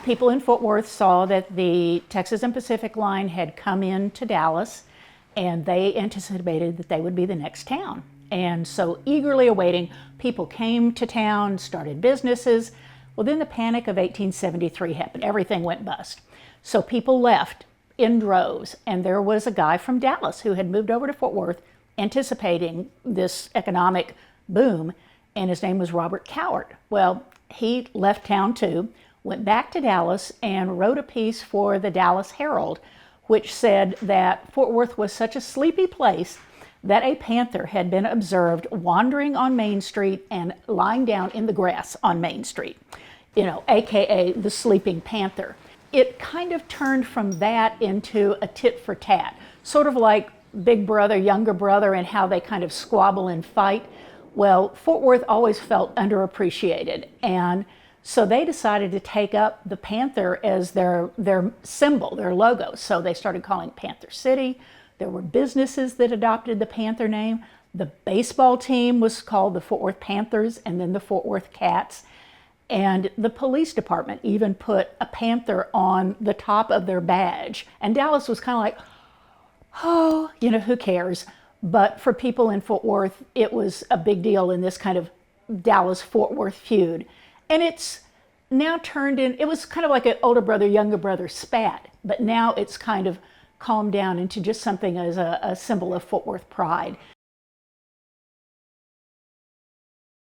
People in Fort Worth saw that the Texas and Pacific line had come into Dallas, and they anticipated that they would be the next town. And so, eagerly awaiting, people came to town, started businesses. Well, then the Panic of 1873 happened. Everything went bust. So people left in droves, and there was a guy from Dallas who had moved over to Fort Worth anticipating this economic boom, and his name was Robert Cowart. Well, he left town too, went back to Dallas, and wrote a piece for the Dallas Herald, which said that Fort Worth was such a sleepy place that a panther had been observed wandering on Main Street and lying down in the grass on Main Street, AKA the Sleeping Panther. It kind of turned from that into a tit for tat, sort of like big brother, younger brother, and how they kind of squabble and fight. Well, Fort Worth always felt underappreciated, and so they decided to take up the panther as their symbol, their logo. So they started calling it Panther City. There were businesses that adopted the Panther name. The baseball team was called the Fort Worth Panthers and then the Fort Worth Cats. And the police department even put a panther on the top of their badge. And Dallas was kind of like, oh, who cares? But for people in Fort Worth, it was a big deal in this kind of Dallas-Fort Worth feud. And it's now turned in, it was kind of like an older brother, younger brother spat, but now it's kind of calmed down into just something as a symbol of Fort Worth pride.